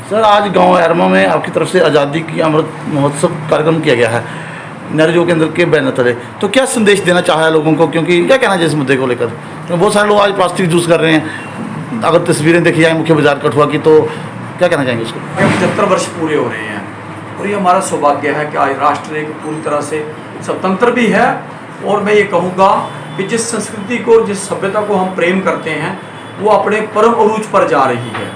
Sir, आज गांव एरमा में आपकी तरफ से आज़ादी की अमृत महोत्सव कार्यक्रम किया गया है नेहरू केंद्र के बैनर तले। तो क्या संदेश देना चाहा है लोगों को, क्योंकि क्या कहना चाहिए इस मुद्दे को लेकर? तो बहुत सारे लोग आज प्लास्टिक यूज़ कर रहे हैं। अगर तस्वीरें देखी जाए मुख्य बाजार कठुआ की, तो क्या कहना चाहेंगे उसको? 75 वर्ष पूरे हो रहे हैं और ये हमारा सौभाग्य है कि आज राष्ट्र एक पूरी तरह से स्वतंत्र भी है। और मैं ये कहूँगा कि जिस संस्कृति को, जिस सभ्यता को हम प्रेम करते हैं, वो अपने परम अरूज पर जा रही है।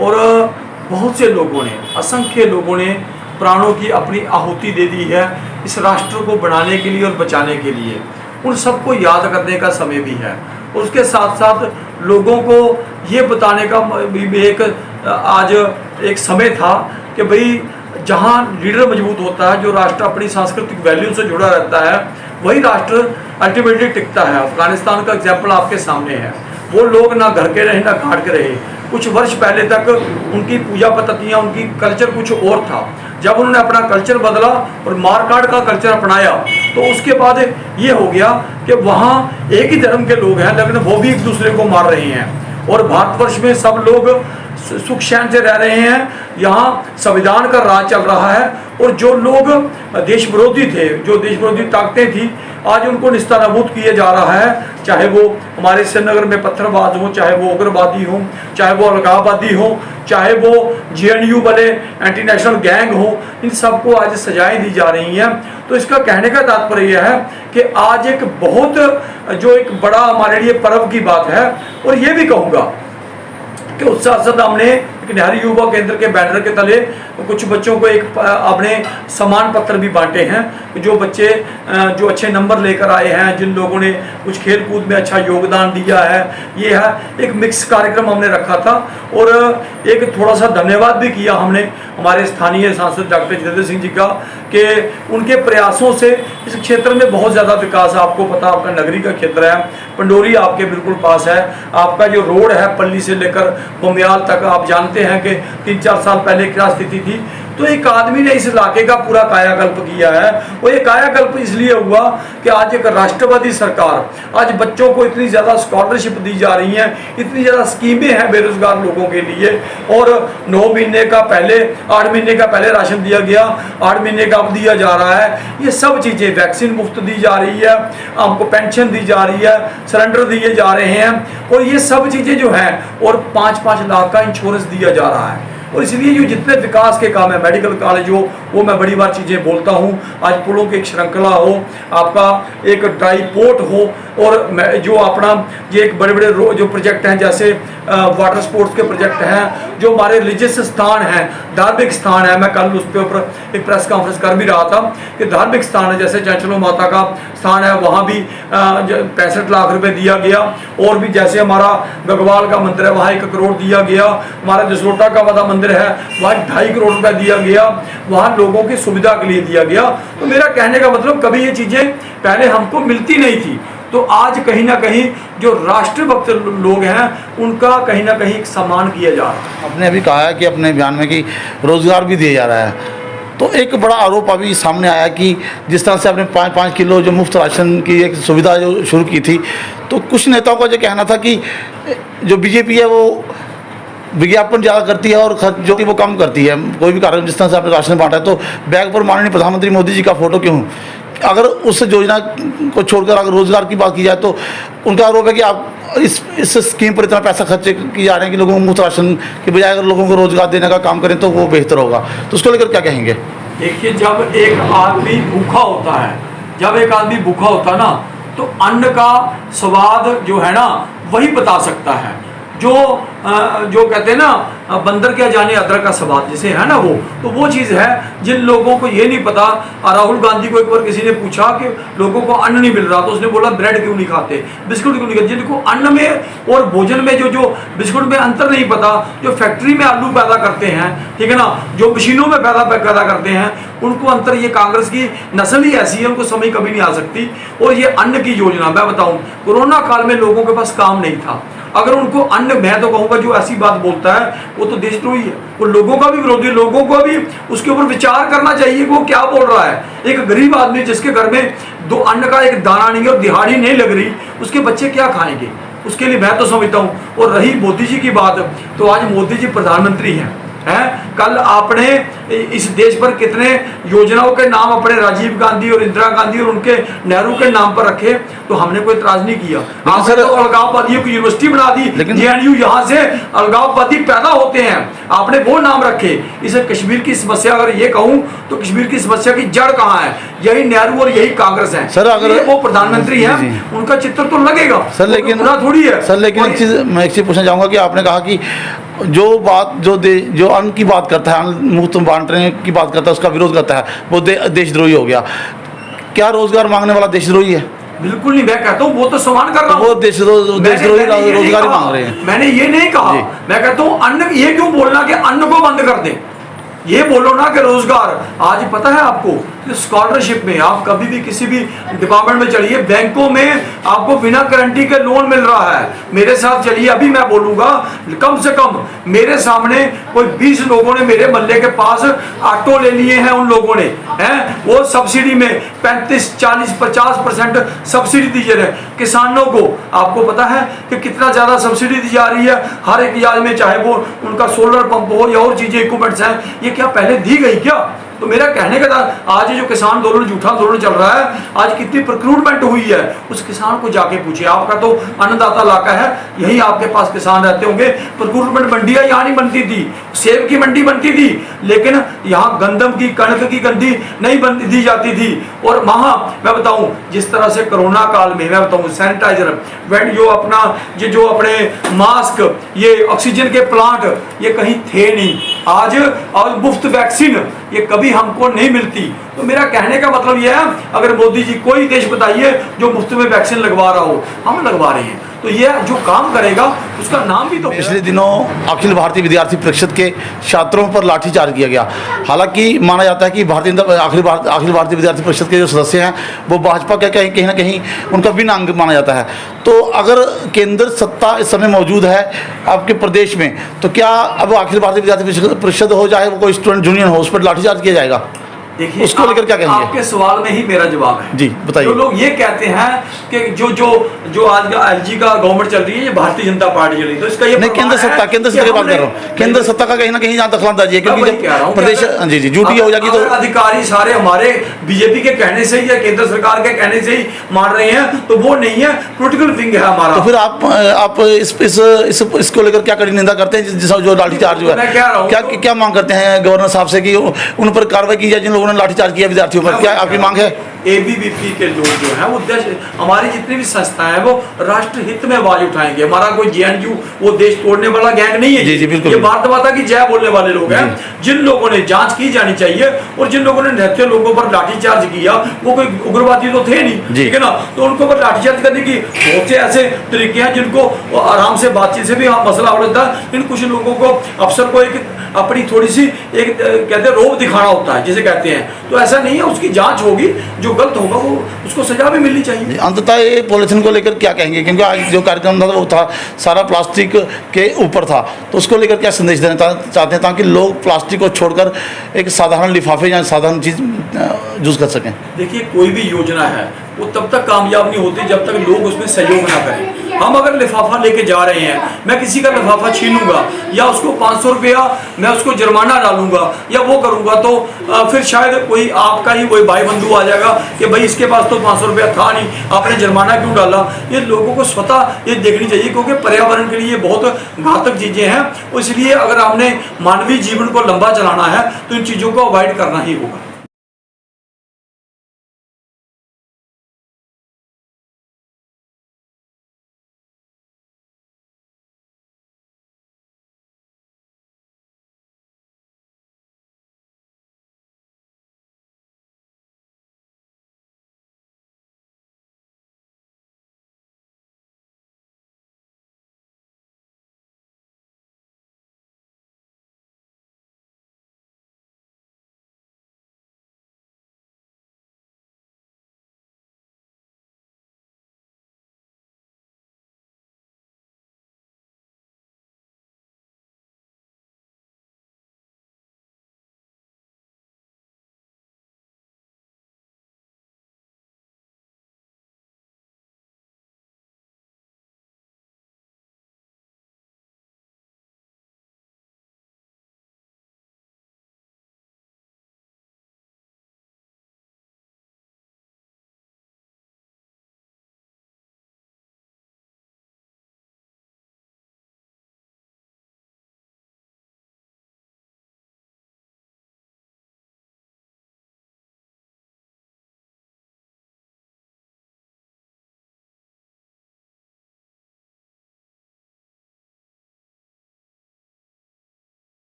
और बहुत से लोगों ने, असंख्य लोगों ने प्राणों की अपनी आहुति दे दी है इस राष्ट्र को बनाने के लिए और बचाने के लिए। उन सबको याद करने का समय भी है। उसके साथ साथ लोगों को ये बताने का भी एक आज एक समय था कि भाई जहाँ लीडर मजबूत होता है, जो राष्ट्र अपनी सांस्कृतिक वैल्यू से जुड़ा रहता है, वही राष्ट्र अल्टीमेटली टिकता है। अफगानिस्तान का एग्जाम्पल आपके सामने है। वो लोग ना घर के रहे ना घाट के रहे। कुछ वर्ष पहले तक उनकी पूजा पद्धतियाँ, उनकी कल्चर कुछ और था। जब उन्होंने अपना कल्चर बदला और मारकाट का कल्चर अपनाया, तो उसके बाद ये हो गया कि वहाँ एक ही धर्म के लोग हैं, लेकिन वो भी एक दूसरे को मार रहे हैं। और भारतवर्ष में सब लोग सुख चैन से रह रहे हैं। यहाँ संविधान का राज चल रहा है। और जो लोग देश विरोधी थे, जो देश विरोधी ताकतें थी, आज उनको निस्तानाबूद किया जा रहा है। चाहे वो हमारे श्रीनगर में पत्थरबाज हो, चाहे वो उग्रवादी हो, चाहे वो अलगाववादी हो, चाहे वो JNU वाले एंटी नेशनल गैंग हो, इन सबको आज सजाएं दी जा रही हैं। तो इसका कहने का तात्पर्य यह है कि आज एक बहुत जो एक बड़ा हमारे लिए पर्व की बात है। और ये भी कहूँगा कि उस साथ साथ हमने एक नेहरू युवा केंद्र के बैनर के तले कुछ बच्चों को एक अपने सम्मान पत्र भी बांटे हैं। जो बच्चे जो अच्छे नंबर लेकर आए हैं, जिन लोगों ने कुछ खेल कूद में अच्छा योगदान दिया है, ये है एक मिक्स कार्यक्रम हमने रखा था। और एक थोड़ा सा धन्यवाद भी किया हमने हमारे स्थानीय सांसद डॉक्टर जितेंद्र सिंह जी का, कि उनके प्रयासों से इस क्षेत्र में बहुत ज़्यादा विकास। आपको पता, आपका नगरी का क्षेत्र है, पंडोरी आपके बिल्कुल पास है। आपका जो रोड है पल्ली से लेकर बमियाल तक, आप जानते हैं कि 3-4 साल पहले क्या स्थिति थी। तो एक आदमी ने इस इलाके का पूरा कायाकल्प किया है। और ये कायाकल्प इसलिए हुआ कि आज एक राष्ट्रवादी सरकार, आज बच्चों को इतनी ज़्यादा स्कॉलरशिप दी जा रही हैं, इतनी ज़्यादा स्कीमें हैं बेरोजगार लोगों के लिए। और 9 महीने का पहले, 8 महीने का पहले राशन दिया गया, 8 महीने का अब दिया जा रहा है। ये सब चीज़ें, वैक्सीन मुफ्त दी जा रही है, आपको पेंशन दी जा रही है, सिलेंडर दिए जा रहे हैं। और ये सब चीज़ें जो हैं, और 5-5 लाख का इंश्योरेंस दिया जा रहा है। और इसलिए जो जितने विकास के काम है, मेडिकल कॉलेज हो, वो मैं बड़ी बार चीज़ें बोलता हूँ। आज पुलों की एक श्रृंखला हो, आपका एक ड्राई पोर्ट हो, और जो अपना ये एक बड़े बड़े जो प्रोजेक्ट हैं, जैसे वाटर स्पोर्ट्स के प्रोजेक्ट हैं, जो हमारे रिलीजियस स्थान हैं, धार्मिक स्थान है। मैं कल उस पे ऊपर एक प्रेस कॉन्फ्रेंस कर भी रहा था कि धार्मिक स्थान है, जैसे चंचलो माता का स्थान है, वहाँ भी 65 लाख रुपए दिया गया। और भी जैसे हमारा गगवाल का मंदिर है, वहाँ 1 करोड़ दिया गया। हमारा जसरोटा का वादा मंदिर है, वहाँ 2.5 करोड़ रुपए दिया गया, वहाँ लोगों की सुविधा के लिए दिया गया। तो मेरा कहने का मतलब, कभी ये चीज़ें पहले हमको मिलती नहीं थी। तो आज कहीं ना कहीं जो राष्ट्रभक्त लोग हैं, उनका कहीं ना कहीं एक सम्मान किया जा रहा है। आपने अभी कहा है कि अपने बयान में कि रोज़गार भी दिया जा रहा है। तो एक बड़ा आरोप अभी सामने आया कि जिस तरह से आपने 5-5 किलो जो मुफ्त राशन की एक सुविधा जो शुरू की थी, तो कुछ नेताओं का जो कहना था कि जो बीजेपी है वो विज्ञापन ज़्यादा करती है और खर्च जो कि वो कम करती है। कोई भी कारण, जिस तरह से आपने राशन बांटा है, तो बैग पर माननीय प्रधानमंत्री मोदी जी का फोटो क्यों? अगर उस योजना को छोड़कर अगर रोजगार की बात की जाए, तो उनका आरोप है कि आप इस स्कीम पर इतना पैसा खर्च किए जा रहे हैं कि लोगों को मुफ्त राशन की बजाय अगर लोगों को रोजगार देने का काम करें तो वो बेहतर होगा। तो उसको लेकर क्या कहेंगे? देखिए, जब एक आदमी भूखा होता है, जब एक आदमी भूखा होता है ना, तो अन्न का स्वाद जो है ना, वही बता सकता है। जो कहते हैं ना, बंदर क्या जाने अदरक का स्वाद, जिसे है ना, वो तो वो चीज़ है जिन लोगों को ये नहीं पता। राहुल गांधी को एक बार किसी ने पूछा कि लोगों को अन्न नहीं मिल रहा, तो उसने बोला ब्रेड क्यों नहीं खाते, बिस्कुट क्यों नहीं खाते। जिनको अन्न में और भोजन में जो बिस्कुट में अंतर नहीं पता, जो फैक्ट्री में आलू पैदा करते हैं, ठीक है ना, जो मशीनों में पैदा करते हैं, उनको अंतर। ये कांग्रेस की नस्ल ही ऐसी है, उनको समझ कभी नहीं आ सकती। और ये अन्न की योजना, मैं बताऊं, कोरोना काल में लोगों के पास काम नहीं था। अगर उनको अन्न, मैं तो कहूँगा जो ऐसी बात बोलता है वो तो देशद्रोही है, वो लोगों का भी विरोधी। लोगों को भी उसके ऊपर विचार करना चाहिए कि वो क्या बोल रहा है। एक गरीब आदमी जिसके घर में 2 अन्न का एक दाना नहीं है और दिहाड़ी नहीं लग रही, उसके बच्चे क्या खाएंगे? उसके लिए मैं तो समझता हूँ। और रही मोदी जी की बात, तो आज मोदी जी प्रधानमंत्री हैं, कल आपने इस देश पर कितने योजनाओं के नाम अपने राजीव गांधी और इंदिरा गांधी और उनके नेहरू के नाम पर रखे, तो हमने कोई इतराज नहीं किया। आपने तो अलगाववादियों की यूनिवर्सिटी बना दी, जेएनयू, यहाँ से अलगाववादी पैदा होते हैं, आपने वो नाम रखे। इसे कश्मीर की समस्या अगर ये कहूँ तो कश्मीर की समस्या की जड़ कहाँ है? यही नेहरू और यही कांग्रेस है। सर अगर वो प्रधानमंत्री है, उनका चित्र तो लगेगा सर, लेकिन थोड़ी है सर, लेकिन मैं एक चीज पूछना चाहूंगा कि आपने कहा कि जो अन्न की बात करता है, अन्न मुफ्त बांटने की बात करता है, उसका विरोध करता है, वो देशद्रोही हो गया। क्या रोजगार मांगने वाला देशद्रोही है? बिल्कुल नहीं, मैं कहता हूँ वो तो समान कर रहा हूँ, वो देशद्रोही रोजगार ही मांग रहे हैं। मैंने ये नहीं कहा, मैं कहता हूँ अन्न, ये क्यों बोलना कि अन्न को बंद कर दे, ये बोलो ना कि रोजगार। आज पता है आपको स्कॉलरशिप में आप कभी भी किसी भी डिपार्टमेंट में चलिए, बैंकों में आपको बिना गारंटी के लोन मिल रहा है। मेरे साथ चलिए, अभी मैं बोलूंगा, कम से कम मेरे सामने कोई 20 लोगों ने मेरे मोहल्ले के पास ऑटो ले लिए हैं, उन लोगों ने हैं, वो सब्सिडी में 35, 40, 50% सब्सिडी दी जा रही है किसानों को। आपको पता है कि कितना ज्यादा सब्सिडी दी जा रही है हर एक इलाज में, चाहे वो उनका सोलर पंप हो या और चीजें इक्विपमेंट्स हैं, ये क्या पहले दी गई क्या? तो मेरा कहने का था, आज जो किसान आंदोलन, झूठा आंदोलन चल रहा है, आज कितनी रिक्रूटमेंट हुई है, उस किसान को जाके पूछिए। आपका तो अन्नदाता इलाका है, यही आपके पास किसान रहते होंगे। रिक्रूटमेंट मंडियां यहाँ नहीं बनती थी, सेब की मंडी बनती थी, लेकिन यहाँ गंदम की, कणक की गंदी नहीं दी जाती थी। और वहाँ मैं बताऊँ, जिस तरह से कोरोना काल में मैं बताऊँ, सैनिटाइजर, जो अपना ये जो अपने मास्क, ये ऑक्सीजन के प्लांट, ये कहीं थे नहीं। आज मुफ्त वैक्सीन ये कभी हमको नहीं मिलती। तो मेरा कहने का मतलब यह है, अगर मोदी जी कोई देश बताइए जो मुफ्त में वैक्सीन लगवा रहा हो, हम लगवा रहे हैं, तो ये जो काम करेगा उसका नाम भी तो। पिछले दिनों अखिल भारतीय विद्यार्थी परिषद के छात्रों पर लाठीचार्ज किया गया। हालांकि माना जाता है कि अखिल भारतीय विद्यार्थी परिषद के जो सदस्य हैं वो भाजपा का कहीं ना कहीं उनका भिन्न अंग माना जाता है। तो अगर केंद्र सत्ता इस समय मौजूद है आपके प्रदेश में, तो क्या अब अखिल भारतीय विद्यार्थी परिषद हो, चाहे वो कोई स्टूडेंट यूनियन हो, उस पर लाठीचार्ज किया जाएगा? देखिए, उसको लेकर क्या कहेंगे? आपके सवाल में ही मेरा जवाब है। जी बताइए। जो लोग ये कहते हैं कि जो आज का एलजी का गवर्नमेंट चल रही है, ये भारतीय जनता पार्टी चली, तो इसका ये नहीं, केंद्र सत्ता की बात कर रहा हूँ। केंद्र सत्ता का कहीं ना कहीं जहाँ दखलंदाजी है, क्योंकि जब प्रदेश जी ड्यूटी हो जाएगी तो अधिकारी सारे हमारे बीजेपी के कहने से ही या केंद्र सरकार के कहने से ही मान रहे हैं, तो वो नहीं है, पोलिटिकल विंग है हमारा। तो फिर आप इसको लेकर क्या कड़ी निंदा करते हैं, जो लाठीचार्ज हुआ है? क्या मांग करते हैं गवर्नर साहब से कि उन पर कार्रवाई की जाए जिन लोगों ने लाठीचार्ज किया विद्यार्थियों पर? क्या आपकी मांग है? एबीवीपी के लोग जो हैं, उद्देश्य हमारी जितनी भी संस्थाएं हैं वो राष्ट्र हित में आवाज उठाएंगे। हमारा कोई जेएनयू वो देश तोड़ने वाला गैंग नहीं है। जी बिल्कुल। ये भारत माता की जय बोलने वाले लोग हैं। जिन लोगों ने जांच की जानी चाहिए, और जिन लोगों ने निहत्थे लोगों पर लाठीचार्ज किया, वो कोई उग्रवादी तो थे नहीं, ठीक है ना? तो उनको पर लाठीचार्ज करने की बहुत से ऐसे तरीके हैं जिनको आराम से बातचीत से भी मसला हो जाता है। लेकिन कुछ लोगों को, अफसर को एक अपनी थोड़ी सी एक कहते हैं रोब दिखाना होता है, जिसे कहते हैं, तो ऐसा नहीं है। उसकी जांच होगी, जो गलत होगा वो उसको सजा भी मिलनी चाहिए। अंततः ये पॉलिथीन को लेकर क्या कहेंगे, क्योंकि आज जो कार्यक्रम था वो था सारा प्लास्टिक के ऊपर था, तो उसको लेकर क्या संदेश देना चाहते हैं ताकि लोग प्लास्टिक को छोड़कर एक साधारण लिफाफे या साधारण चीज यूज कर सकें? देखिए, कोई भी योजना है वो तब तक कामयाब नहीं होती जब तक लोग उसमें सहयोग ना करें। हम अगर लिफाफा लेके जा रहे हैं, मैं किसी का लिफाफा छीनूंगा या उसको 500 रुपया मैं उसको जुर्माना डालूंगा या वो करूंगा, तो फिर शायद कोई आपका ही कोई भाई बंधु आ जाएगा कि भाई इसके पास तो 500 रुपया था नहीं, आपने जुर्माना क्यों डाला। ये लोगों को स्वतः ये देखनी चाहिए, क्योंकि पर्यावरण के लिए बहुत घातक चीज़ें हैं। इसलिए अगर हमने मानवीय जीवन को लंबा चलाना है तो इन चीज़ों को अवॉइड करना ही होगा।